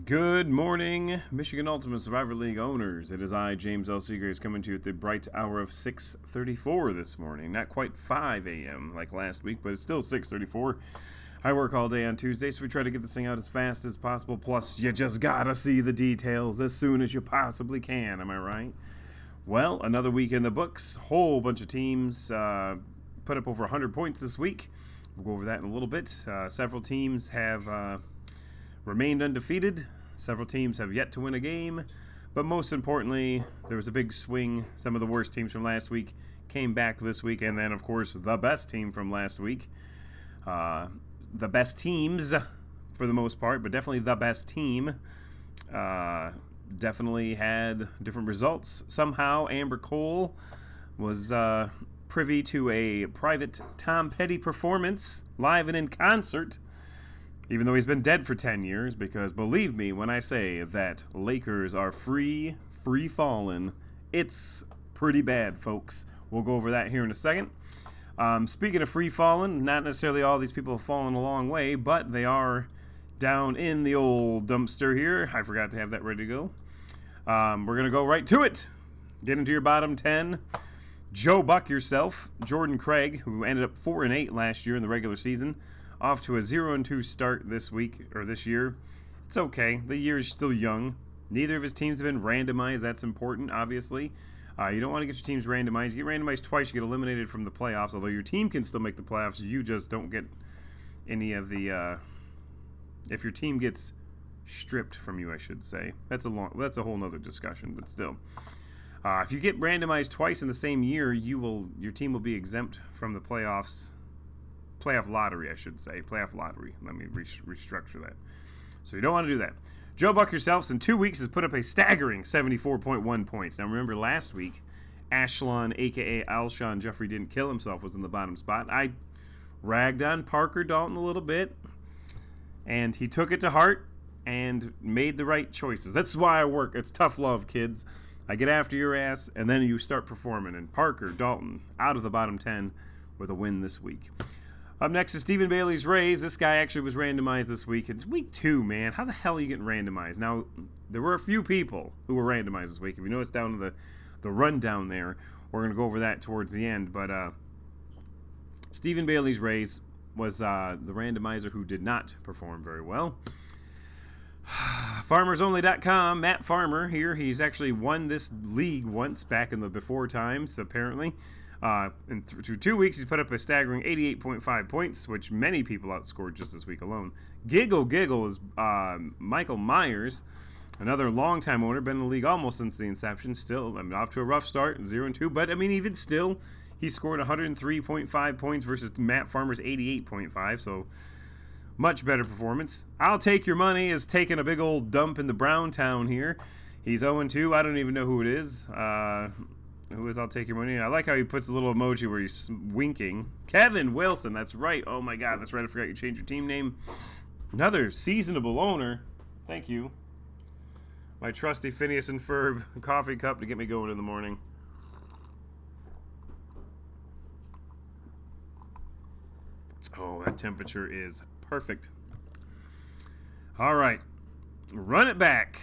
Good morning, Michigan Ultimate Survivor League owners. It is I, James L. Seegers, coming to you at the bright hour of 6:34 this morning. Not quite 5 a.m. like last week, but it's still 6:34. I work all day on Tuesday, so we try to get this thing out as fast as possible. Plus, you just gotta see the details as soon as you possibly can, am I right? Well, another week in the books. Whole bunch of teams put up over 100 points this week. We'll go over that in a little bit. Several teams have remained undefeated. Several teams have yet to win a game. But most importantly, there was a big swing. Some of the worst teams from last week came back this week. And then, of course, the best team from last week. The best teams, for the most part, but definitely the best team, definitely had different results. Somehow, Amber Cole was privy to a private Tom Petty performance, live and in concert, even though he's been dead for 10 years, because believe me when I say that Lakers are free falling, it's pretty bad, folks. We'll go over that here in a second. Speaking of free falling, not necessarily all these people have fallen a long way, but they are down in the old dumpster here. I forgot to have that ready to go. We're going to go right to it. Get into your bottom 10. Joe Buck yourself, Jordan Craig, who ended up 4-8 last year in the regular season, off to a 0-2 start this week, or this year. It's okay. The year is still young. Neither of his teams have been randomized. That's important, obviously. You don't want to get your teams randomized. You get randomized twice, you get eliminated from the playoffs. Although your team can still make the playoffs, you just don't get any of the... if your team gets stripped from you, I should say. That's a whole nother discussion, but still. If you get randomized twice in the same year, your team will be exempt from the playoffs. Playoff lottery, I should say. Playoff lottery. Let me restructure that. So you don't want to do that. Joe Buck yourselves in 2 weeks has put up a staggering 74.1 points. Now remember last week, Ashlon, a.k.a. Alshon Jeffrey didn't kill himself, was in the bottom spot. I ragged on Parker Dalton a little bit, and he took it to heart and made the right choices. That's why I work. It's tough love, kids. I get after your ass, and then you start performing. And Parker Dalton out of the bottom 10 with a win this week. Up next is Stephen Bailey's Rays. This guy actually was randomized this week. It's week 2, man. How the hell are you getting randomized? Now, there were a few people who were randomized this week. If you notice down to the rundown there, we're going to go over that towards the end. But Stephen Bailey's Rays was the randomizer who did not perform very well. FarmersOnly.com, Matt Farmer here. He's actually won this league once back in the before times, apparently. Through 2 weeks, he's put up a staggering 88.5 points, which many people outscored just this week alone. Giggle is Michael Myers, another longtime owner, been in the league almost since the inception. Still, off to a rough start, 0-2, but even still, he scored 103.5 points versus Matt Farmer's 88.5, so much better performance. I'll Take Your Money is taking a big old dump in the Brown Town here. He's 0-2. I don't even know who it is. Who is I'll Take Your Money? I like how he puts a little emoji where he's winking. Kevin Wilson, that's right. Oh my God, that's right. I forgot you changed your team name. Another seasonable owner. Thank you. My trusty Phineas and Ferb coffee cup to get me going in the morning. Oh, that temperature is perfect. All right. Run it back.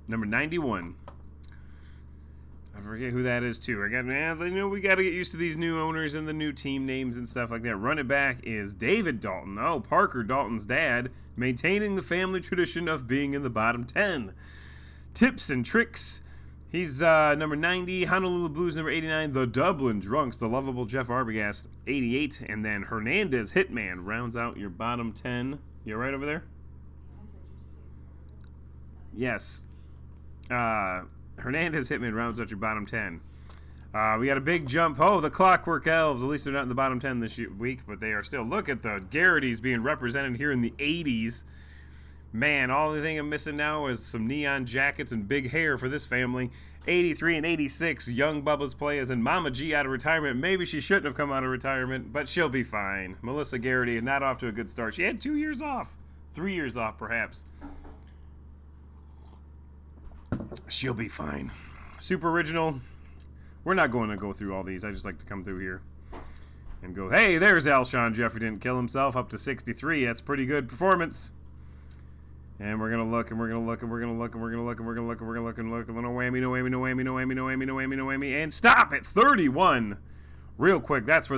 Number 91. I forget who that is, too. We got to get used to these new owners and the new team names and stuff like that. Run it back is David Dalton. Oh, Parker Dalton's dad, maintaining the family tradition of being in the bottom 10. Tips and Tricks. He's number 90. Honolulu Blues, number 89. The Dublin Drunks, the lovable Jeff Arbogast, 88. And then Hernandez Hitman rounds out your bottom 10. You all right over there? Yes. Hernandez Hitman rounds out your bottom 10. We got a big jump. Oh, the Clockwork Elves. At least they're not in the bottom 10 this week, but they are still. Look at the Garrity's being represented here in the 80s. Man, all the thing I'm missing now is some neon jackets and big hair for this family. 83 and 86, young Bubba's players, and Mama G out of retirement. Maybe she shouldn't have come out of retirement, but she'll be fine. Melissa Garrity, not off to a good start. She had 2 years off. 3 years off, perhaps. She'll be fine. Super original. We're not going to go through all these. I just like to come through here and go, hey, there's Alshon Jeffrey didn't kill himself, up to 63. That's pretty good performance. And we're going to look, and we're going to look, and we're going to look, and we're going to look, and we're going to look, and we're going to look, and look. No whammy, no whammy, no whammy, no whammy, no whammy, no whammy, no whammy. And stop at 31. Real quick, that's where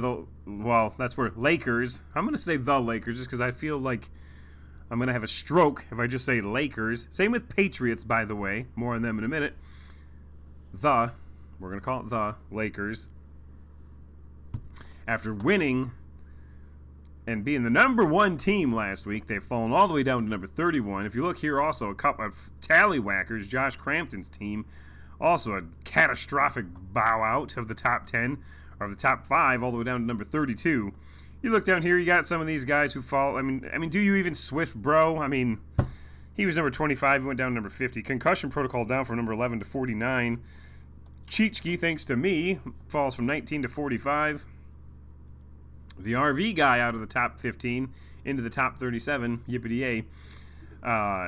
that's where Lakers. I'm going to say the Lakers just because I feel like I'm going to have a stroke if I just say Lakers. Same with Patriots, by the way. More on them in a minute. We're going to call it the Lakers. After winning and being the number 1 team last week, they've fallen all the way down to number 31. If you look here, also a couple of tallywhackers, Josh Crampton's team, also a catastrophic bow out of the top 10, or of the top 5, all the way down to number 32. You look down here, you got some of these guys who fall. I mean, do you even Swift, bro? I mean, he was number 25, he went down to number 50. Concussion protocol down from number 11 to 49. Cheechki, thanks to me, falls from 19 to 45. The RV guy out of the top 15 into the top 37, yippity-yay.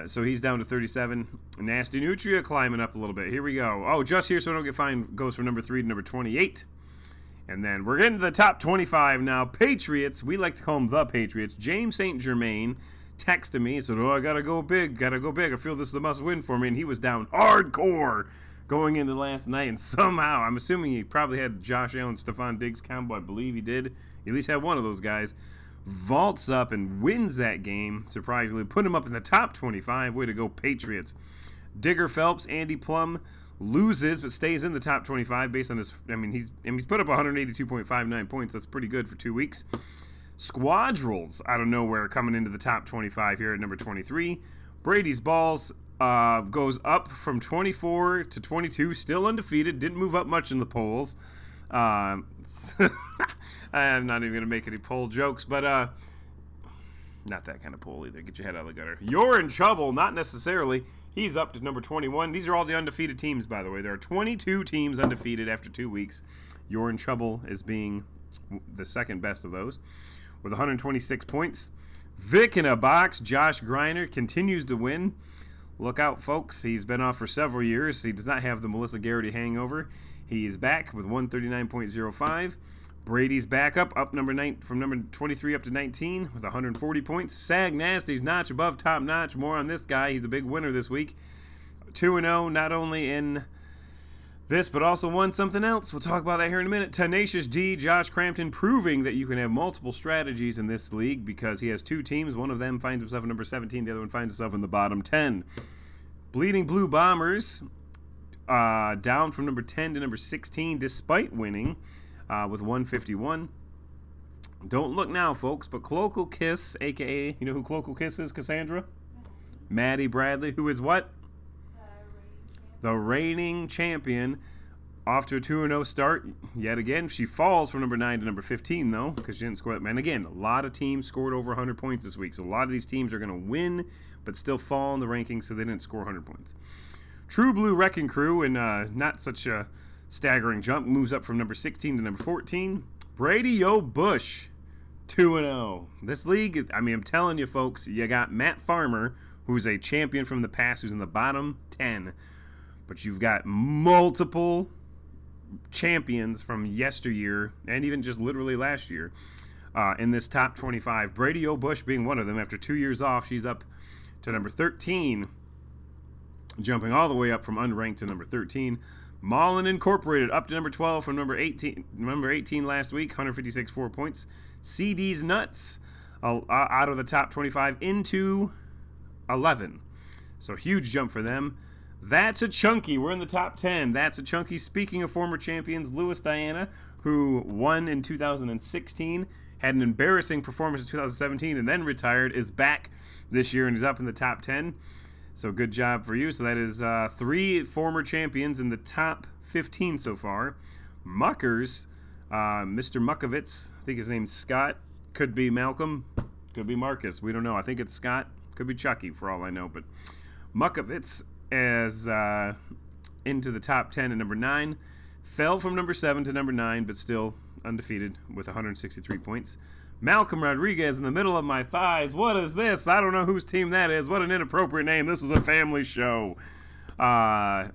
So he's down to 37. Nasty Nutria climbing up a little bit. Here we go. Oh, just here so I don't get fined goes from number 3 to number 28. And then we're getting to the top 25 now. Patriots, we like to call them the Patriots. James St. Germain texted me and said, oh, I got to go big. I feel this is a must-win for me. And he was down hardcore going into last night. And somehow, I'm assuming he probably had Josh Allen, Stephon Diggs combo. I believe he did. He at least had one of those guys. Vaults up and wins that game, surprisingly. Put him up in the top 25. Way to go, Patriots. Digger Phelps, Andy Plum loses but stays in the top 25 based on his, he's put up 182.59 points. That's pretty good for 2 weeks. Squadrels out of nowhere coming into the top 25 here at number 23. Brady's Balls goes up from 24 to 22, still undefeated, didn't move up much in the polls. I'm not even going to make any poll jokes, but not that kind of poll either. Get your head out of the gutter. You're in trouble, not necessarily. He's up to number 21. These are all the undefeated teams, by the way. There are 22 teams undefeated after 2 weeks. You're in trouble as being the second best of those with 126 points. Vic in a box. Josh Griner continues to win. Look out, folks. He's been off for several years. He does not have the Melissa Garrity hangover. He's back with 139.05. Brady's back up number 9 from number 23 up to 19 with 140 points. Sag Nasty's notch above top notch. More on this guy. He's a big winner this week. 2-0, not only in this, but also won something else. We'll talk about that here in a minute. Tenacious D, Josh Crampton, proving that you can have multiple strategies in this league because he has 2 teams. One of them finds himself in number 17. The other one finds himself in the bottom 10. Bleeding Blue Bombers, down from number 10 to number 16 despite winning. With 151. Don't look now, folks, but Cloacal Kiss, a.k.a., you know who Cloacal Kiss is, Cassandra? Maddie Bradley, who is what? The reigning champion. Off to a 2-0 start. Yet again, she falls from number 9 to number 15, though, because she didn't score that. And again, a lot of teams scored over 100 points this week, so a lot of these teams are going to win, but still fall in the rankings, so they didn't score 100 points. True Blue Wrecking Crew, and not such a staggering jump, moves up from number 16 to number 14. Brady O'Bush, 2-0. This league, I'm telling you, folks, you got Matt Farmer, who's a champion from the past, who's in the bottom 10. But you've got multiple champions from yesteryear, and even just literally last year, in this top 25. Brady O'Bush being one of them. After 2 years off, she's up to number 13, jumping all the way up from unranked to number 13. Mullen Incorporated up to number 12 from number 18. Number 18 last week, 156.4 points. CD's Nuts out of the top 25 into 11. So huge jump for them. That's a chunky. We're in the top 10. That's a chunky. Speaking of former champions, Lewis Diana, who won in 2016, had an embarrassing performance in 2017 and then retired, is back this year and is up in the top 10. So good job for you. So that is 3 former champions in the top 15 so far. Muckers, Mr. Muckovitz, I think his name's Scott. Could be Malcolm. Could be Marcus. We don't know. I think it's Scott. Could be Chucky for all I know. But Muckovitz is into the top 10 at number 9. Fell from number 7 to number 9, but still undefeated with 163 points. Malcolm Rodriguez in the middle of my thighs. What is this? I don't know whose team that is. What an inappropriate name. This is a family show. They are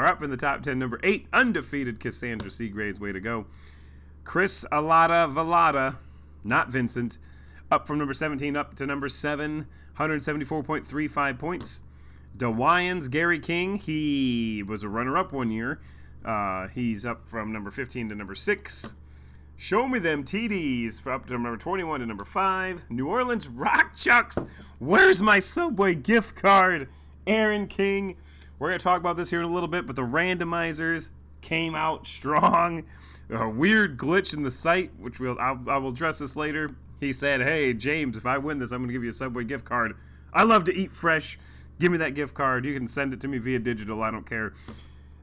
up in the top 10. Number 8, undefeated Cassandra Seagraves. Way to go. Chris Alada Velada, not Vincent, up from number 17 up to number 7. 174.35 points. DeWyans, Gary King, he was a runner-up one year. He's up from number 15 to number 6. Show me them TDs for up to number 21 to number 5. New Orleans Rock Chucks. Where's my Subway gift card? Aaron King. We're going to talk about this here in a little bit, but the randomizers came out strong. A weird glitch in the site, which I will address this later. He said, hey, James, if I win this, I'm going to give you a Subway gift card. I love to eat fresh. Give me that gift card. You can send it to me via digital. I don't care.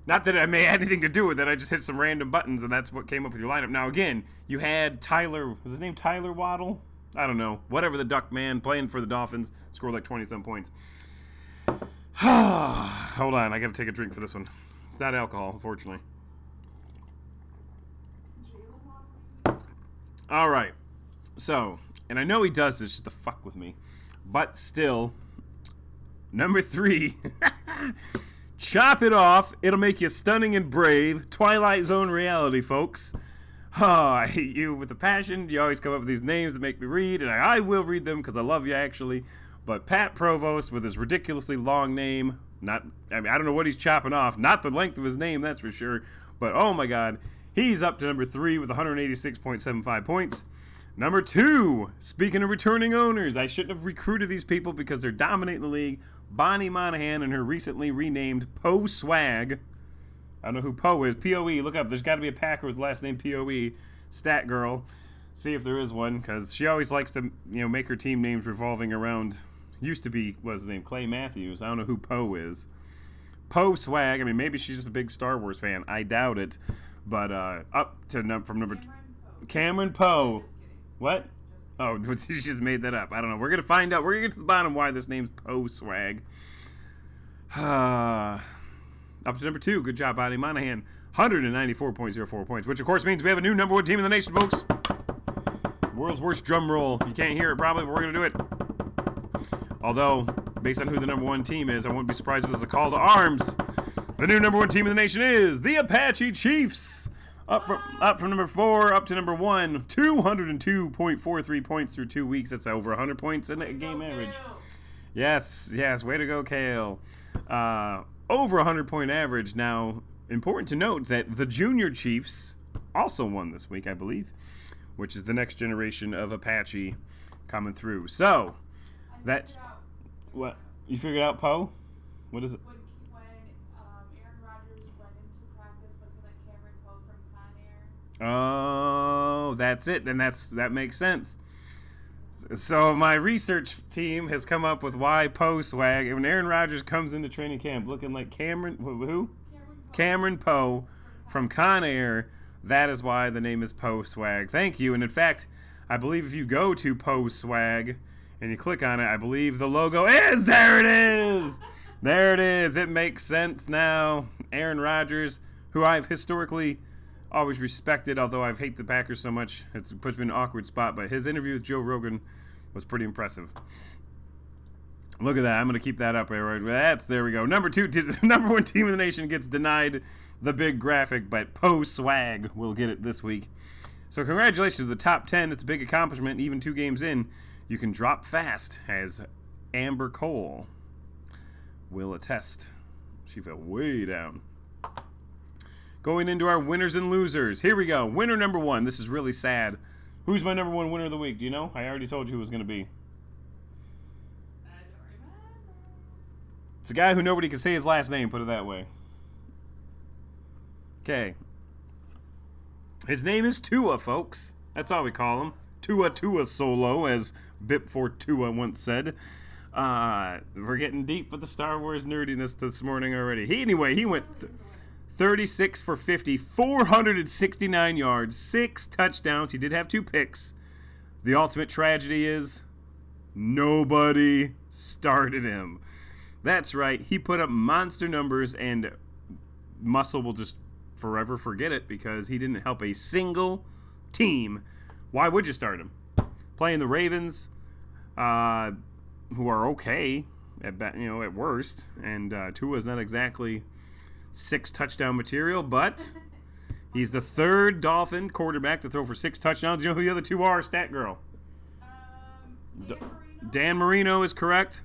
Not that I may have anything to do with it. I just hit some random buttons, and that's what came up with your lineup. Now, again, you had Tyler. Was his name Tyler Waddle? I don't know. Whatever, the Duck Man playing for the Dolphins. Scored like 20-some points. Hold on. I got to take a drink for this one. It's not alcohol, unfortunately. All right. So, and I know he does this just to fuck with me, but still, number 3, chop it off. It'll make you stunning and brave. Twilight Zone reality, folks. Oh, I hate you with a passion. You always come up with these names that make me read, and I will read them because I love you, actually. But Pat Provost with his ridiculously long name, I don't know what he's chopping off. Not the length of his name, that's for sure. But, oh my God, he's up to number 3 with 186.75 points. Number 2, speaking of returning owners, I shouldn't have recruited these people because they're dominating the league. Bonnie Monahan and her recently renamed Poe Swag. I don't know who Poe is. P-O-E, look up. There's got to be a Packer with the last name P-O-E. Stat girl. See if there is one, because she always likes to, make her team names revolving around, used to be, what's his name, Clay Matthews. I don't know who Poe is. Poe Swag, maybe she's just a big Star Wars fan. I doubt it. But up to from number... Cameron Poe. What? Oh, she just made that up. I don't know. We're going to find out. We're going to get to the bottom why this name's Poe Swag. Up to number 2. Good job, Bonnie Monahan. 194.04 points, which, of course, means we have a new number 1 team in the nation, folks. World's worst drum roll. You can't hear it, probably, but we're going to do it. Although, based on who the number 1 team is, I wouldn't be surprised if there's a call to arms. The new number 1 team in the nation is the Apache Chiefs. Up from number 4 up to number 1, 202.43 points through 2 weeks. That's over 100 points in a game average. Yes, way to go, Kale. Over 100-point average. Now, important to note that the Junior Chiefs also won this week, I believe, which is the next generation of Apache coming through. So, what? You figured out, Poe? What is it? When Aaron Rodgers went into practice looking like Cameron Poe from Con Air. Oh, that's it, and that makes sense. So my research team has come up with why Poe Swag. When Aaron Rodgers comes into training camp looking like who? Cameron Poe from Con Air. That is why the name is Poe Swag. Thank you. And in fact, I believe if you go to Poe Swag and you click on it, I believe the logo is there. It is. There it is. It makes sense now. Aaron Rodgers, who I've historically always respected, although I hate the Packers so much, it puts me in an awkward spot. But his interview with Joe Rogan was pretty impressive. Look at that. I'm going to keep that up. There we go. Number 1 team in the nation gets denied the big graphic, but Poe Swag will get it this week. So congratulations to the top 10. It's a big accomplishment. Even 2 games in, you can drop fast, as Amber Cole will attest. She fell way down. Going into our winners and losers. Here we go. Winner number 1. This is really sad. Who's my number 1 winner of the week? Do you know? I already told you who it was going to be. I don't remember. It's a guy who nobody can say his last name, put it that way. Okay. His name is Tua, folks. That's all we call him. Tua Solo, as Bip4 Tua once said. We're getting deep with the Star Wars nerdiness this morning already. He went 36 for 50, 469 yards, 6 touchdowns. He did have 2 picks. The ultimate tragedy is nobody started him. That's right. He put up monster numbers, and MUSL will just forever forget it because he didn't help a single team. Why would you start him? Playing the Ravens, who are okay at worst, and Tua's not exactly 6 touchdown material, but he's the 3rd Dolphin quarterback to throw for 6 touchdowns. You know who the other 2 are? Stat girl. Dan Marino is correct.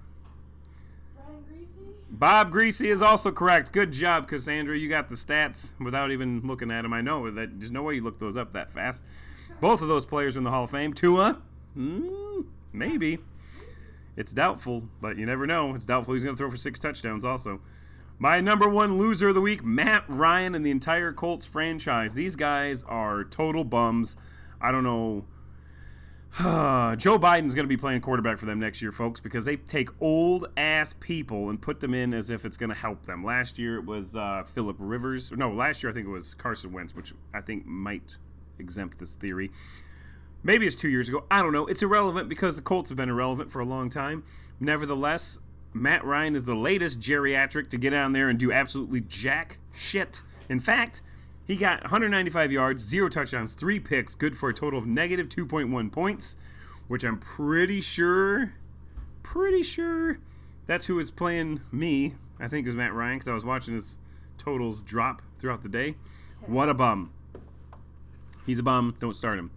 Brian Greasy? Bob Greasy is also correct. Good job, Cassandra. You got the stats without even looking at them. I know that there's no way you looked those up that fast. Both of those players are in the Hall of Fame. Tua? Maybe. It's doubtful, but you never know. It's doubtful he's going to throw for 6 touchdowns also. My number one loser of the week, Matt Ryan and the entire Colts franchise. These guys are total bums. I don't know. Joe Biden's going to be playing quarterback for them next year, folks, because they take old-ass people and put them in as if it's going to help them. Last year it was Phillip Rivers. No, last year I think it was Carson Wentz, which I think might exempt this theory. Maybe it's 2 years ago. I don't know. It's irrelevant because the Colts have been irrelevant for a long time. Nevertheless, Matt Ryan is the latest geriatric to get on there and do absolutely jack shit. In fact, he got 195 yards, 0 touchdowns, 3 picks, good for a total of negative 2.1 points, which I'm pretty sure that's who is playing me. I think it was Matt Ryan because I was watching his totals drop throughout the day. What a bum. He's a bum. Don't start him.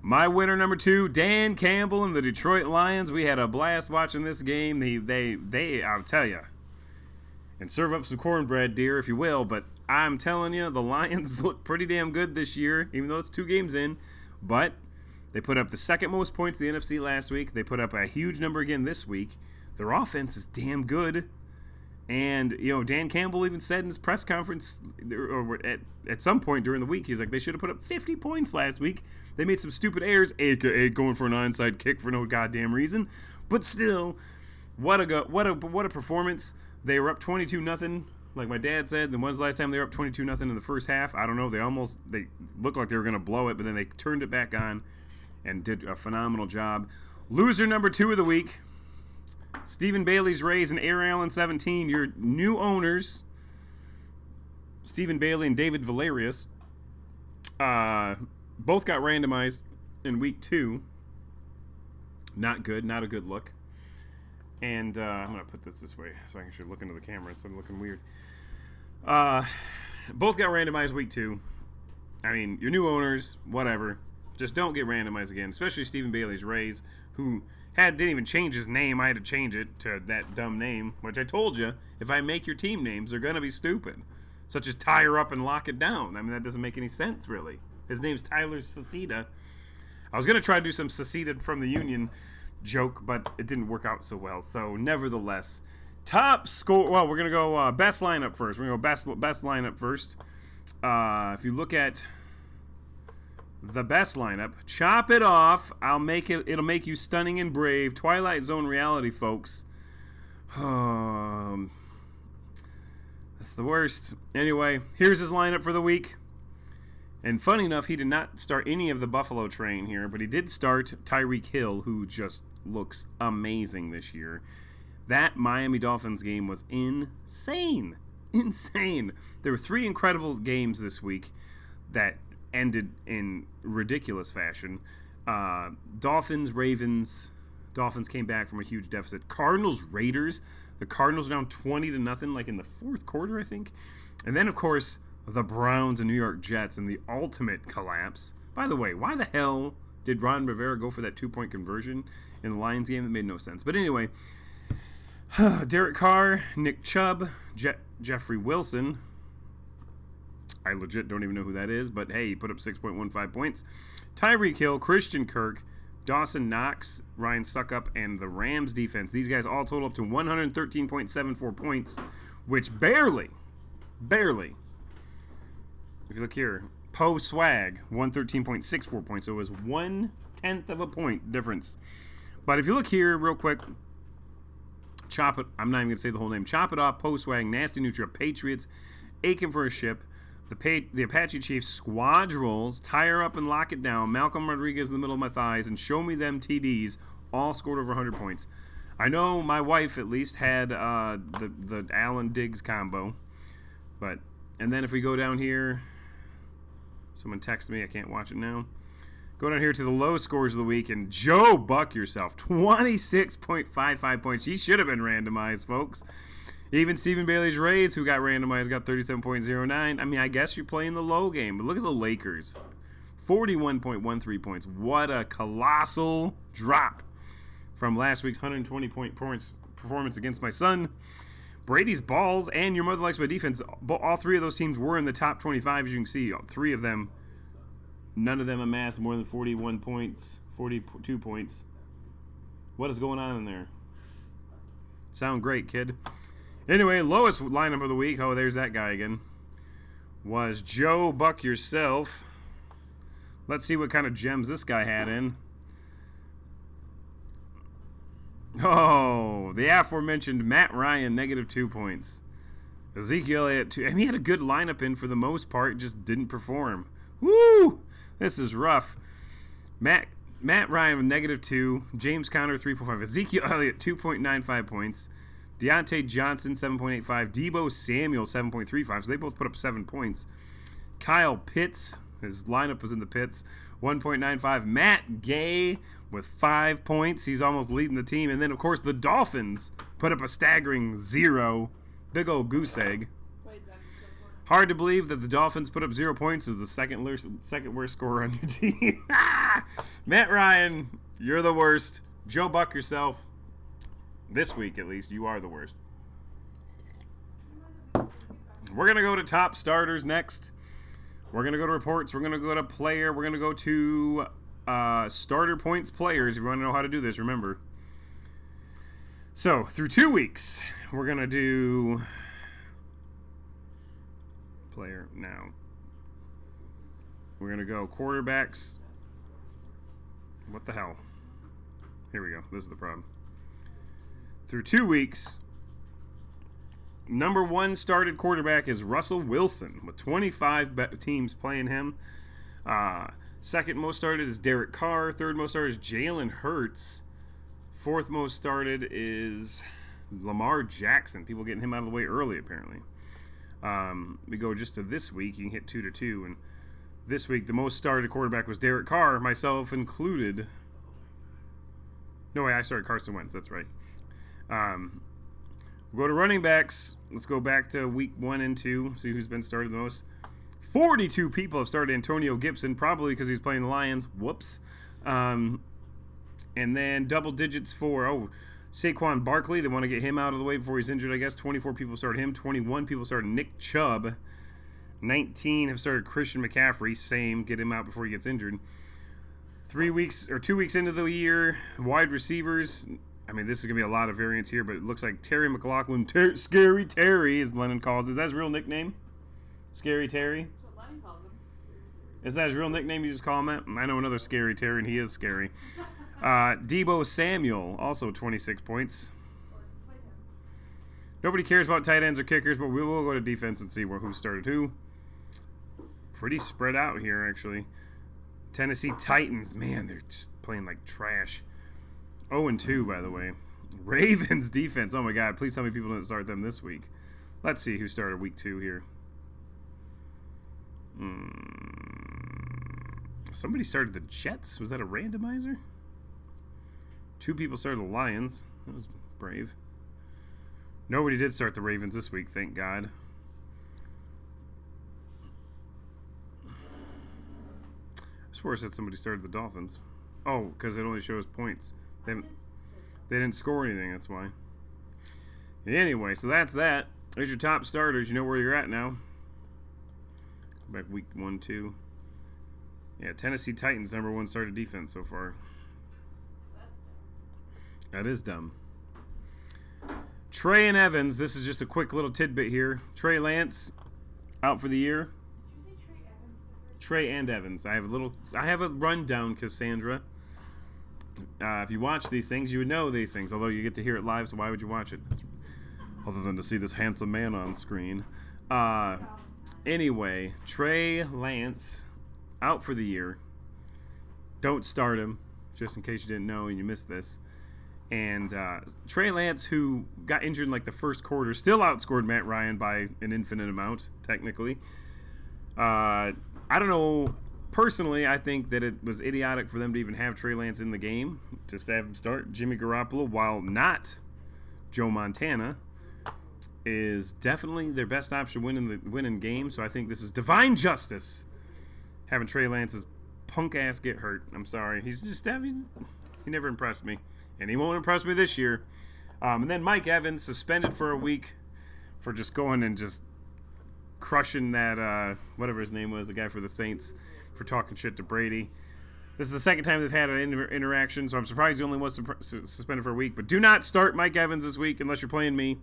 My winner number 2, Dan Campbell and the Detroit Lions. We had a blast watching this game. They I'll tell you, and serve up some cornbread, dear, if you will, but I'm telling you, the Lions look pretty damn good this year, even though it's 2 games in. But they put up the second most points in the NFC last week. They put up a huge number again this week. Their offense is damn good. And, Dan Campbell even said in his press conference, or at some point during the week, he's like, they should have put up 50 points last week. They made some stupid errors, a.k.a. going for an onside kick for no goddamn reason. But still, what a performance. They were up 22-0, like my dad said. And when's the last time they were up 22-0 in the first half? I don't know. They looked like they were going to blow it, but then they turned it back on and did a phenomenal job. Loser number 2 of the week. Stephen Bailey's Rays and Air Allen 17, your new owners, Stephen Bailey and David Valerius, both got randomized in week 2. Not good, not a good look. And I'm going to put this way so I can actually look into the camera instead of looking weird. Both got randomized week 2. I mean, your new owners, whatever. Just don't get randomized again, especially Stephen Bailey's Rays, who didn't even change his name. I had to change it to that dumb name, which I told you, if I make your team names, they're going to be stupid. Such as tie her up and lock it down. I mean, that doesn't make any sense, really. His name's Tyler Sacita. I was going to try to do some Sacita from the Union joke, but it didn't work out so well. So, nevertheless, top score. Well, we're going to go best lineup first. We're going to go best lineup first. If you look at the best lineup, chop it off. It'll make you stunning and brave. Twilight Zone reality, folks. That's the worst. Anyway, here's his lineup for the week. And funny enough, he did not start any of the Buffalo train here, but he did start Tyreek Hill, who just looks amazing this year. That Miami Dolphins game was insane. Insane. There were 3 incredible games this week that ended in ridiculous fashion. Dolphins, Ravens. Dolphins came back from a huge deficit. Cardinals, Raiders. The Cardinals down 20-0, like in the 4th quarter, I think. And then, of course, the Browns and New York Jets and the ultimate collapse. By the way, why the hell did Ron Rivera go for that 2-point conversion in the Lions game? That made no sense. But anyway, Derek Carr, Nick Chubb, Jeffrey Wilson. I legit don't even know who that is, but hey, he put up 6.15 points. Tyreek Hill, Christian Kirk, Dawson Knox, Ryan Suckup, and the Rams defense. These guys all total up to 113.74 points, which barely, if you look here, Poe Swag, 113.64 points. So it was 1/10 of a point difference. But if you look here real quick, chop it. I'm not even going to say the whole name. Chop it off, Poe Swag, Nasty Nutria, Patriots, Aching for a Ship, the Apache Chiefs, Squad Rolls, Tie Her Up and Lock It Down, Malcolm Rodriguez in the middle of my thighs, and Show Me Them TDs all scored over 100 points. I know my wife at least had the Allen Diggs combo. And then if we go down here, someone texted me, I can't watch it now. Go down here to the low scores of the week, and Joe Buck yourself, 26.55 points. He should have been randomized, folks. Even Stephen Bailey's Rays, who got randomized, got 37.09. I mean, I guess you're playing the low game, but look at the Lakers. 41.13 points. What a colossal drop from last week's 120-point performance against my son. Brady's balls and Your Mother Likes My Defense, all three of those teams were in the top 25, as you can see. Three of them, none of them amassed more than 41 points, 42 points. What is going on in there? Sound great, kid. Anyway, lowest lineup of the week, oh, there's that guy again, was Joe Buck Yourself. Let's see what kind of gems this guy had in. Oh, the aforementioned Matt Ryan, -2 points. Ezekiel Elliott, 2. And he had a good lineup in for the most part, just didn't perform. Woo! This is rough. Matt Ryan with -2. James Conner, 3.5. Ezekiel Elliott, 2.95 points. Deontay Johnson, 7.85. Deebo Samuel, 7.35. So they both put up 7 points. Kyle Pitts, his lineup was in the pits, 1.95. Matt Gay with 5 points. He's almost leading the team. And then, of course, the Dolphins put up a staggering 0. Big old goose egg. Hard to believe that the Dolphins put up 0 points as the second worst scorer on your team. Matt Ryan, you're the worst. Joe Buck Yourself, this week at least, you are the worst. We're going to go to top starters next. We're going to go to reports. We're going to go to player. We're going to go to starter points players. If you want to know how to do this, remember. So, through 2 weeks, we're going to do player now. We're going to go quarterbacks. What the hell? Here we go. This is the problem. Through 2 weeks, number 1 started quarterback is Russell Wilson with 25 teams playing him. Second most started is Derek Carr. Third most started is Jalen Hurts. Fourth most started is Lamar Jackson. People getting him out of the way early, apparently. We go just to this week. You can hit 2-2. And this week, the most started quarterback was Derek Carr, myself included. No way, I started Carson Wentz. That's right. We'll go to running backs. Let's go back to week 1 and 2. See who's been started the most. 42 people have started Antonio Gibson, probably because he's playing the Lions. Whoops. And then double digits for, Saquon Barkley. They want to get him out of the way before he's injured, I guess. 24 people started him. 21 people started Nick Chubb. 19 have started Christian McCaffrey. Same. Get him out before he gets injured. 2 weeks into the year, wide receivers. I mean, this is going to be a lot of variance here, but it looks like Terry McLaughlin, Scary Terry, as Lennon calls him. Is that his real nickname? Scary Terry? That's what Lennon calls him. Is that his real nickname? You just call him that? I know another Scary Terry, and he is scary. Deebo Samuel, also 26 points. Nobody cares about tight ends or kickers, but we will go to defense and see who started who. Pretty spread out here, actually. Tennessee Titans, man, they're just playing like trash. 0-2, by the way. Ravens defense, oh my God, please tell me people didn't start them this week. Let's see who started week 2 here. Somebody started the Jets. Was that a randomizer? 2 people started the Lions. That was brave. Nobody did start the Ravens this week, thank God. I swore I said somebody started the Dolphins. Oh, because it only shows points. They didn't score anything, that's why. Anyway, so that's that. There's your top starters. You know where you're at now. Go back week 1, 2. Yeah, Tennessee Titans, number 1 started defense so far. That is dumb. Trey and Evans, this is just a quick little tidbit here. Trey Lance, out for the year. Did you say Trey Evans? Trey and Evans. I have a rundown, Cassandra. If you watch these things, you would know these things. Although you get to hear it live, so why would you watch it? Other than to see this handsome man on screen. Anyway, Trey Lance, out for the year. Don't start him, just in case you didn't know and you missed this. And Trey Lance, who got injured in like the first quarter, still outscored Matt Ryan by an infinite amount, technically. I don't know. Personally, I think that it was idiotic for them to even have Trey Lance in the game, to have him start. Jimmy Garoppolo, while not Joe Montana, is definitely their best option winning game. So I think this is divine justice, having Trey Lance's punk ass get hurt. I'm sorry. He's just he never impressed me. and he won't impress me this year. And then Mike Evans suspended for a week for just going and just crushing that, whatever his name was, the guy for the Saints, for talking shit to Brady. This is the second time they've had an interaction, so I'm surprised he only was suspended for a week. But do not start Mike Evans this week unless you're playing me.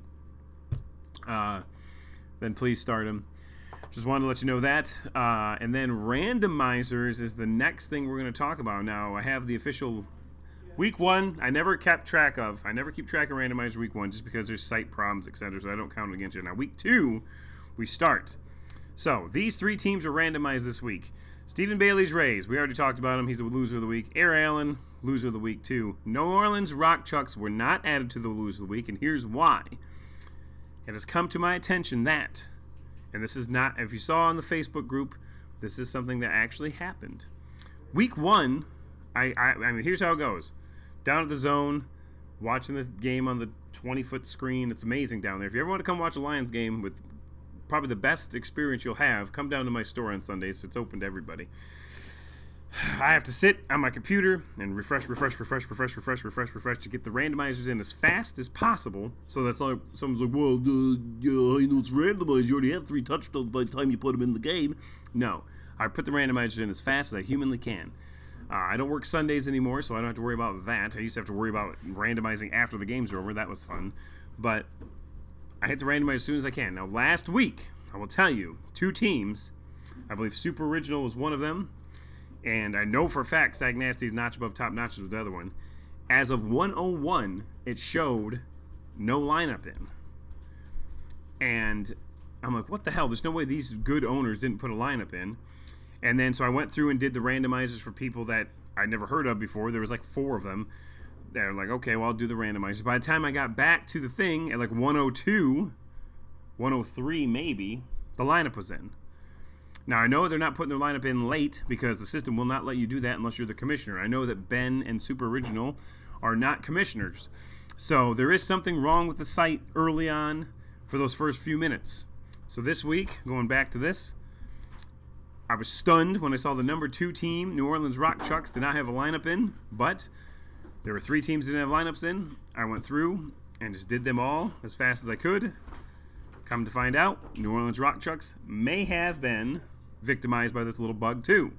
Then please start him. Just wanted to let you know that. And then randomizers is the next thing we're going to talk about. Now, I have the official week 1. I never kept track of. I never keep track of randomizer week 1 just because there's site problems, etc. So I don't count it against you. Now, week 2, we start. So these 3 teams are randomized this week. Stephen Bailey's Rays. We already talked about him. He's a loser of the week. Air Allen, loser of the week too. New Orleans Rock Chucks were not added to the loser of the week, and here's why. It has come to my attention that, and this is not, if you saw on the Facebook group, this is something that actually happened. Week 1, I mean, here's how it goes. Down at the zone, watching the game on the 20-foot screen. It's amazing down there. If you ever want to come watch a Lions game with probably the best experience you'll have, come down to my store on Sundays. It's open to everybody. I have to sit on my computer and refresh to get the randomizers in as fast as possible. So that's like, someone's like, well, I know it's randomized. You already had 3 touchdowns by the time you put them in the game. No, I put the randomizers in as fast as I humanly can. I don't work Sundays anymore, so I don't have to worry about that. I used to have to worry about randomizing after the games are over. That was fun. But I hit the randomizer as soon as I can. Now, last week, I will tell you, 2 teams, I believe Super Original was one of them, and I know for a fact Stag Nasty's Notch Above Top Notches was the other one. As of 101, it showed no lineup in. And I'm like, what the hell? There's no way these good owners didn't put a lineup in. And then, so I went through and did the randomizers for people that I'd never heard of before. There was like 4 of them. They're like, okay, well, I'll do the randomizers. By the time I got back to the thing at like 102, 103 maybe, the lineup was in. Now, I know they're not putting their lineup in late because the system will not let you do that unless you're the commissioner. I know that Ben and Super Original are not commissioners. So there is something wrong with the site early on for those first few minutes. So this week, going back to this, I was stunned when I saw the number 2 team, New Orleans Rock Chucks, did not have a lineup in, but there were 3 teams that didn't have lineups in. I went through and just did them all as fast as I could. Come to find out, New Orleans Rock Chucks may have been victimized by this little bug too.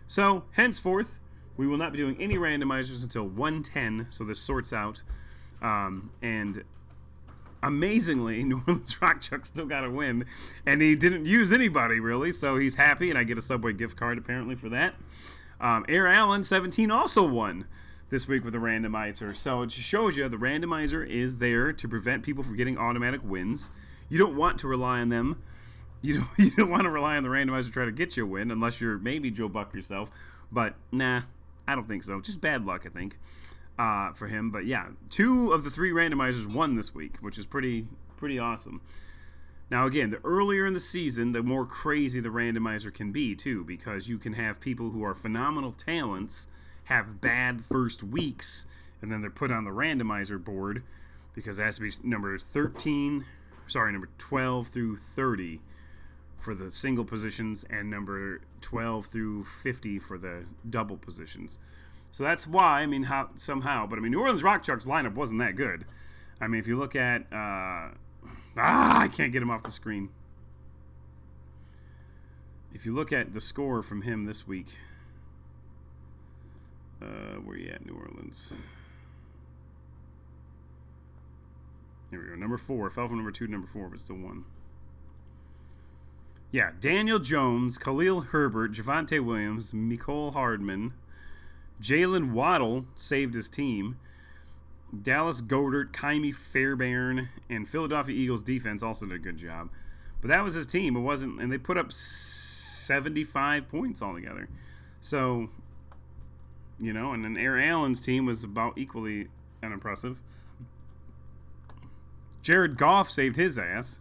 So, henceforth, we will not be doing any randomizers until 110, so this sorts out. And amazingly, New Orleans Rock Chuck still got a win, and he didn't use anybody, really, so he's happy, and I get a Subway gift card, apparently, for that. Air Allen, 17, also won this week with a randomizer. So it just shows you the randomizer is there to prevent people from getting automatic wins. You don't want to rely on them. You don't want to rely on the randomizer to try to get you a win, unless you're maybe Joe Buck yourself. But, nah, I don't think so. Just bad luck, I think, for him. But, yeah, 2 of the 3 randomizers won this week, which is pretty awesome. Now, again, the earlier in the season, the more crazy the randomizer can be, too, because you can have people who are phenomenal talents have bad first weeks, and then they're put on the randomizer board because it has to be number 12 through 30 for the single positions and number 12 through 50 for the double positions. So that's why, I mean, somehow, but I mean, New Orleans Rock Chuck's lineup wasn't that good. I mean, if you look at, I can't get him off the screen. If you look at the score from him this week, where you at, New Orleans? Here we go. Number 4. Fell from number 2 to number 4, but still won. Yeah, Daniel Jones, Khalil Herbert, Javonte Williams, Mecole Hardman, Jalen Waddle saved his team. Dallas Goedert, Kymie Fairbairn, and Philadelphia Eagles defense also did a good job. But that was his team. It wasn't, and they put up 75 points altogether. So, you know, and then Air Allen's team was about equally unimpressive. Jared Goff saved his ass.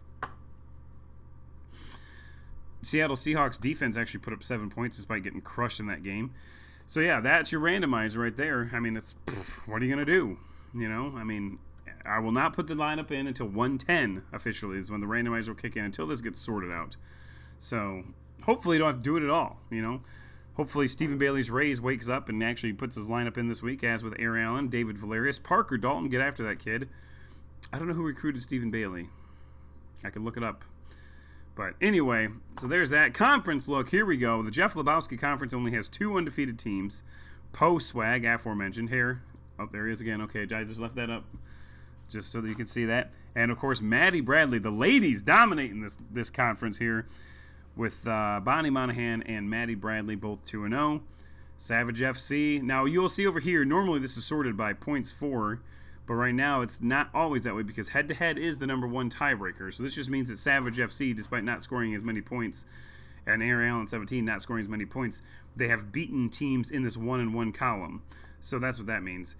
Seattle Seahawks defense actually put up 7 points despite getting crushed in that game. So, yeah, that's your randomizer right there. I mean, it's, what are you going to do? You know, I mean, I will not put the lineup in until 110 officially is when the randomizer will kick in until this gets sorted out. So, hopefully you don't have to do it at all, you know. Hopefully Stephen Bailey's Rays wakes up and actually puts his lineup in this week, as with Aaron Allen, David Valerius, Parker Dalton. Get after that kid. I don't know who recruited Stephen Bailey. I could look it up. But anyway, so there's that. Conference look. Here we go. The Jeff Lebowski Conference only has 2 undefeated teams. Swag, aforementioned. Here. Oh, there he is again. Okay, I just left that up just so that you can see that. And, of course, Maddie Bradley, the ladies dominating this conference here with Bonnie Monahan and Maddie Bradley, both 2-0. Savage FC. Now, you'll see over here, normally this is sorted by points for, but right now it's not always that way because head-to-head is the number 1 tiebreaker. So this just means that Savage FC, despite not scoring as many points, and Aaron Allen 17 not scoring as many points, they have beaten teams in this 1-1 column. So that's what that means.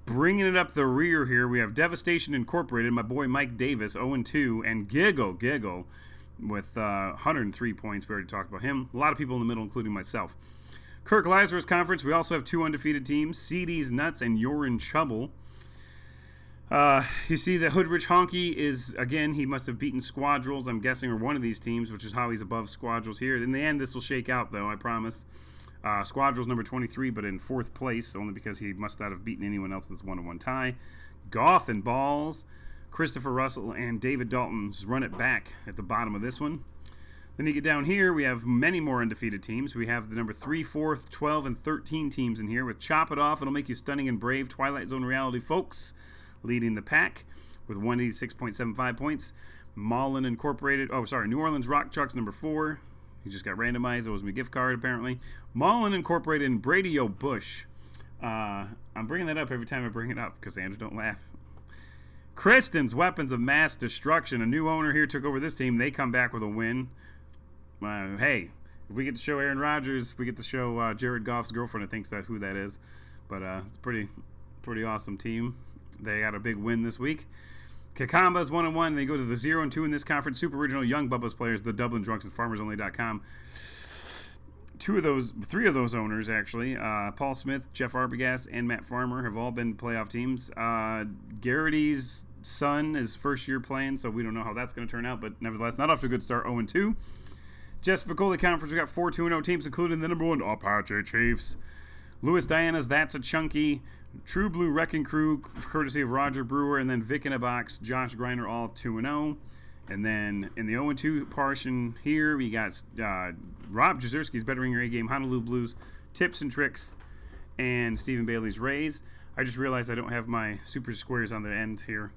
Bringing it up the rear here, we have Devastation Incorporated, my boy Mike Davis, 0-2, and Giggle with 103 points. We already talked about him. A lot of people in the middle, including myself. Kirk Lazarus Conference, we also have 2 undefeated teams, CD's Nuts and You're in Trouble. You see that Hoodrich Honky is, again, he must have beaten Squadrels, I'm guessing, or one of these teams, which is how he's above Squadrels here. In the end, this will shake out, though, I promise. Squadrels number 23, but in 4th place, only because he must not have beaten anyone else in this 1-1 tie. Goth and Balls, Christopher Russell and David Dalton's run it back at the bottom of this one. Then you get down here, we have many more undefeated teams. We have the number 3, 4, 12, and 13 teams in here with Chop It Off, It'll Make You Stunning and Brave, Twilight Zone Reality Folks leading the pack with 186.75 points. Mullen Incorporated, New Orleans Rock Trucks number 4. He just got randomized. It was my gift card, apparently. Mullen Incorporated and Brady O'Bush. I'm bringing that up every time I bring it up because Andrew, don't laugh. Kristen's Weapons of Mass Destruction. A new owner here took over this team. They come back with a win. Hey, if we get to show Aaron Rodgers, we get to show Jared Goff's girlfriend. I think that's who that is. But it's a pretty awesome team. They got a big win this week. Kakamba's 1-1. They go to the 0-2 in this conference. Super Original Young Bubba's players, the Dublin Drunks and FarmersOnly.com. 3 of those owners, actually, Paul Smith, Jeff Arbogast, and Matt Farmer have all been playoff teams. Garrity's son is first year playing, so we don't know how that's going to turn out, but nevertheless, not off to a good start, 0-2. Jess Spicoli Conference, we got 4 2-0 teams, including the number 1 Apache Chiefs. Louis Diana's That's a Chunky, True Blue Wrecking Crew, courtesy of Roger Brewer, and then Vic in a Box, Josh Griner, all 2-0. And then in the 0-2 portion here, we got Rob Jazerski's Bettering Your A-Game, Honolulu Blues, Tips and Tricks, and Stephen Bailey's Rays. I just realized I don't have my super squares on the end here,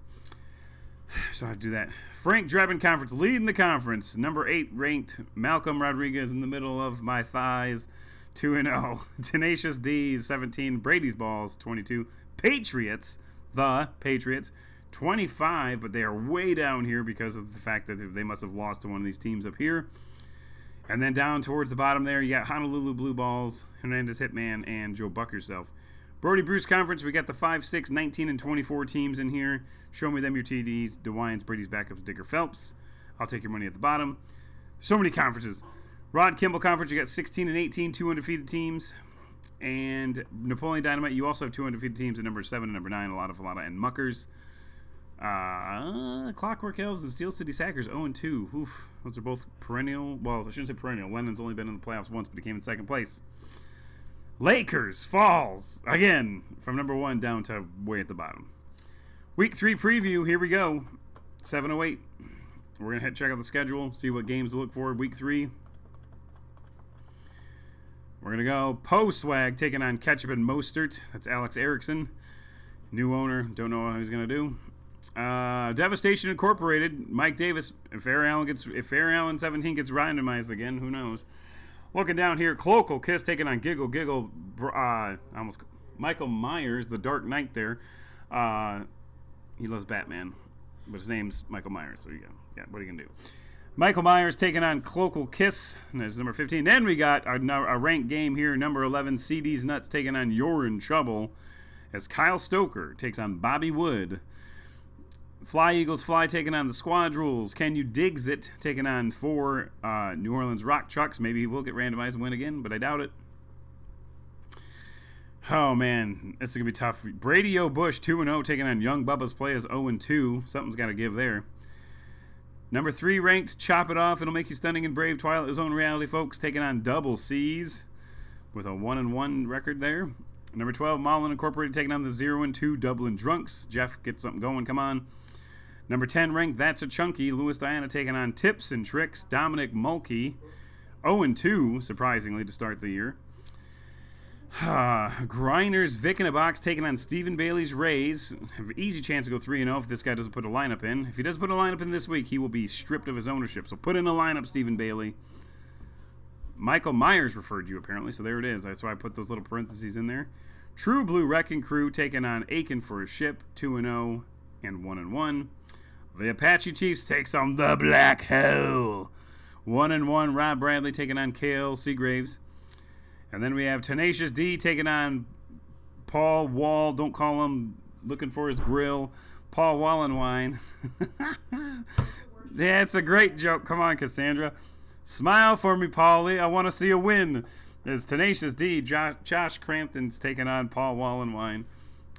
so I have to do that. Frank Drebin Conference leading the conference. Number 8 ranked Malcolm Rodriguez in the middle of my thighs, 2-0. Tenacious D's 17. Brady's Balls 22. Patriots, the Patriots 25, but they are way down here because of the fact that they must have lost to one of these teams up here. And then down towards the bottom there, you got Honolulu Blue Balls, Hernandez Hitman, and Joe Buck yourself. Brody Bruce Conference, we got the 5, 6, 19, and 24 teams in here. Show me them your TDs. DeWines, Brady's backups, Digger Phelps. I'll take your money at the bottom. So many conferences. Rod Kimball Conference, you got 16 and 18, 2 undefeated teams. And Napoleon Dynamite, you also have 2 undefeated teams at number 7 and number 9, a lot and Muckers. Clockwork Elves and Steel City Sackers 0-2. Oof, those are both perennial. Well, I shouldn't say perennial. Lennon's only been in the playoffs once, but he came in second place. Lakers falls again from number 1 down to way at the bottom. Week 3 preview. Here we go. 7:08. We're gonna check out the schedule, see what games to look for. Week 3. We're gonna go Swag taking on Ketchup and Mostert. That's Alex Erickson, new owner. Don't know how he's gonna do. Devastation Incorporated, Mike Davis. If Aaron Allen 17 gets randomized again, who knows? Looking down here, Cloacal Kiss taking on Giggle. Michael Myers, the Dark Knight there. He loves Batman, but his name's Michael Myers. So you go. Yeah, what are you gonna do? Michael Myers taking on Cloacal Kiss. And there's number 15. Then we got a ranked game here, number 11. CD's Nuts taking on You're in Trouble, as Kyle Stoker takes on Bobby Wood. Fly Eagles Fly taking on the Squadrels. Can You Digs It taking on 4 New Orleans Rock Trucks. Maybe he will get randomized and win again, but I doubt it. Oh, man. This is going to be tough. Brady O'Bush 2-0 taking on Young Bubba's Players 0-2. Something's got to give there. Number 3 ranked Chop It Off. It'll Make You Stunning and Brave. Twilight Zone Reality Folks taking on Double C's. with a 1-1 record there. Number 12, Mullen Incorporated taking on the 0-2 Dublin Drunks. Jeff, get something going, come on. Number 10 ranked That's a Chunky. Louis Diana taking on Tips and Tricks. Dominic Mulkey. 0-2, surprisingly, to start the year. Grinders Vic in a Box taking on Stephen Bailey's Rays. Have an easy chance to go 3-0 if this guy doesn't put a lineup in. If he does put a lineup in this week, he will be stripped of his ownership. So put in a lineup, Stephen Bailey. Michael Myers referred you, apparently, so there it is. That's why I put those little parentheses in there. True Blue Wrecking Crew taking on Aiken for a Ship, 2-0 and 1-1. The Apache Chiefs takes on the Black Hole, 1-1. Rob Bradley taking on Kale Seagraves. And then we have Tenacious D taking on Paul Wall. Don't call him looking for his grill. Paul Wallenwine. Yeah, it's a great joke. Come on, Cassandra. Smile for me, Paulie. I want to see a win. As Tenacious D, Josh Crampton's taking on Paul Wallenwine.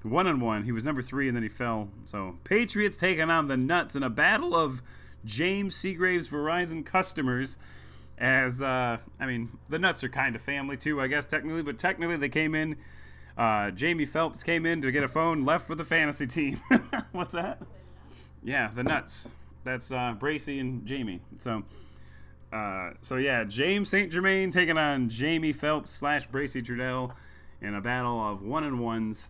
1-1. He was number 3 and then he fell. So Patriots taking on the Nuts in a battle of James Seagraves Verizon customers. As the Nuts are kind of family too, I guess technically, but technically they came in. Jamie Phelps came in to get a phone, left for the fantasy team. What's that? Yeah, the Nuts. That's Bracy and Jamie. So yeah, James St. Germain taking on Jamie Phelps / Bracy Trudell in a battle of 1-1s.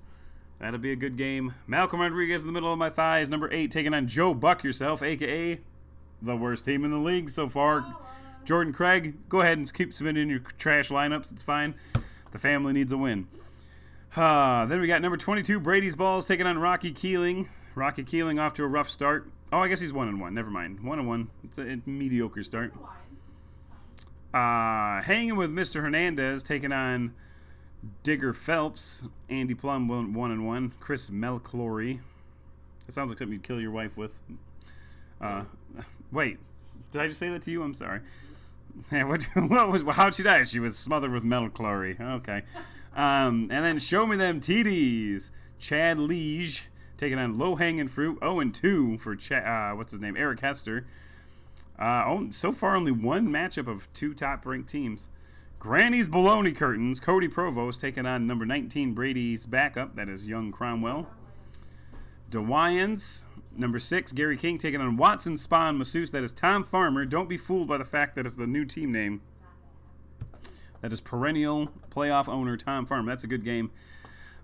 That'll be a good game. Malcolm Rodriguez in the middle of my thighs, number 8, taking on Joe Buck yourself, a.k.a. the worst team in the league so far. Jordan Craig, go ahead and keep submitting your trash lineups. It's fine. The family needs a win. Then we got number 22, Brady's Balls, taking on Rocky Keeling. Rocky Keeling off to a rough start. Oh, I guess he's 1-1. Never mind. 1-1. It's a mediocre start. Hanging with Mr. Hernandez, taking on Digger Phelps. Andy Plum 1-1. Chris Melclory. That sounds like something you'd kill your wife with. Wait, did I just say that to you? I'm sorry. How'd she die? She was smothered with Melclory. Okay. And then Show Me Them TDs. Chad Liege taking on Low Hanging Fruit. 0-2 for Eric Hester. So far, only one matchup of 2 top-ranked teams. Granny's Baloney Curtains. Cody Provost taking on number 19, Brady's backup. That is Young Cromwell. DeWyans, number 6, Gary King taking on Watson Spawn Masseuse. That is Tom Farmer. Don't be fooled by the fact that it's the new team name. That is perennial playoff owner Tom Farmer. That's a good game.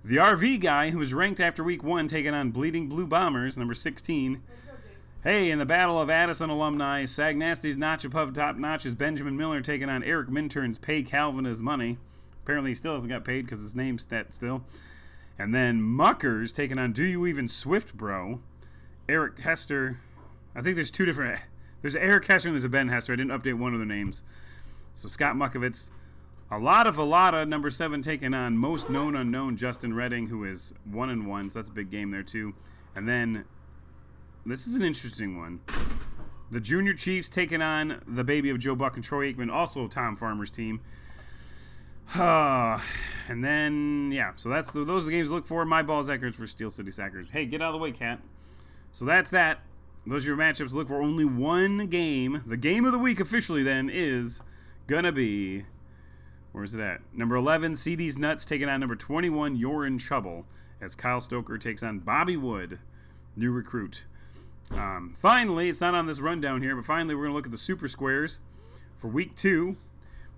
The RV guy, who was ranked after week 1, taking on Bleeding Blue Bombers, number 16. Hey, in the battle of Addison alumni, Sag Nasty's Notch Above Top Notch is Benjamin Miller taking on Eric Minturn's Pay Calvin His Money. Apparently he still hasn't got paid because his name's that still. And then Muckers taking on Do You Even Swift Bro? Eric Hester. I think there's 2 different. There's Eric Hester and there's a Ben Hester. I didn't update one of their names. So Scott Muckovitz. Alada, number 7, taking on Most Known Unknown Justin Redding, who is 1-1. So that's a big game there too. And then this is an interesting one. The Junior Chiefs taking on the baby of Joe Buck and Troy Aikman, also Tom Farmer's team. And then, yeah, so those are the games to look for. My Balls Eckers for Steel City Sackers. Hey, get out of the way, Cat. So that's that. Those are your matchups to look for. Only one game. The game of the week officially then is going to be, where's it at? Number 11, CD's Nuts taking on number 21, You're in Trouble, as Kyle Stoker takes on Bobby Wood, new recruit. Finally, it's not on this rundown here, but finally we're going to look at the Super Squares for Week 2.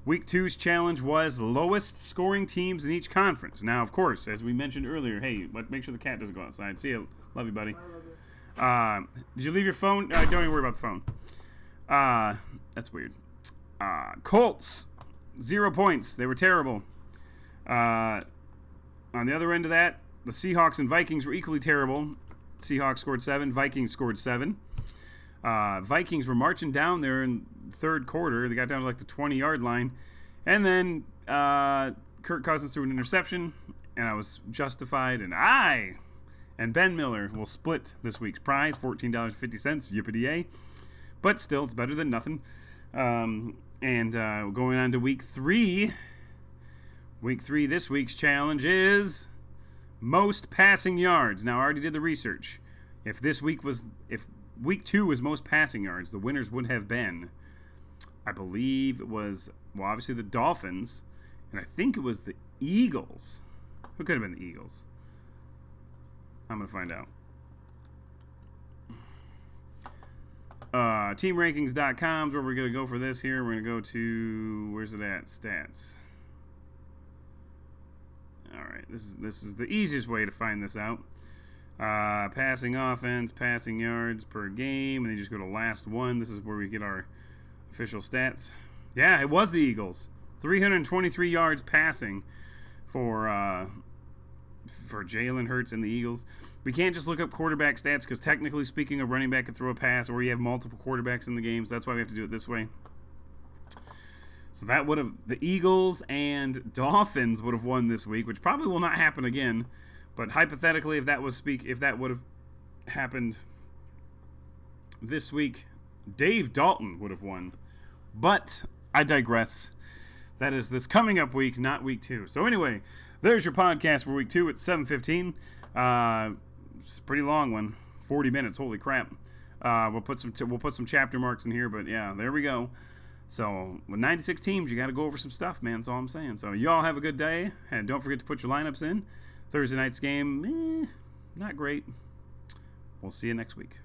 Week 2's challenge was lowest scoring teams in each conference. Now, of course, as we mentioned earlier, hey, make sure the cat doesn't go outside. See you. Love you, buddy. Did you leave your phone? Don't even worry about the phone. That's weird. Colts, 0 points. They were terrible. On the other end of that, the Seahawks and Vikings were equally terrible. Seahawks scored 7. Vikings scored 7. Vikings were marching down there in third quarter. They got down to like the 20-yard line. And then Kirk Cousins threw an interception, and I was justified. And Ben Miller will split this week's prize, $14.50. Yippee-yay. But still, it's better than nothing. Going on to Week 3. Week 3, this week's challenge is most passing yards. Now, I already did the research. If Week 2 was most passing yards, the winners would have been, I believe it was, well, obviously the Dolphins And I think it was the Eagles. Who could have been the Eagles? I'm going to find out. TeamRankings.com is where we're going to go for this here. We're going to go to, where's it at? Stats. All right, this is the easiest way to find this out. Passing offense, passing yards per game, and then you just go to last one. This is where we get our official stats. Yeah, it was the Eagles. 323 yards passing for Jalen Hurts and the Eagles. We can't just look up quarterback stats because technically speaking, a running back could throw a pass, or you have multiple quarterbacks in the game. So that's why we have to do it this way. So that would have the Eagles and Dolphins would have won this week, which probably will not happen again. But hypothetically, if that would have happened this week, Dave Dalton would have won. But I digress. That is this coming up week, not week 2. So anyway, there's your podcast for week 2 at 7:15. It's a pretty long one, 40 minutes. Holy crap! We'll put some chapter marks in here, but yeah, there we go. So with 96 teams, you got to go over some stuff, man. That's all I'm saying. So you all have a good day, and don't forget to put your lineups in. Thursday night's game, not great. We'll see you next week.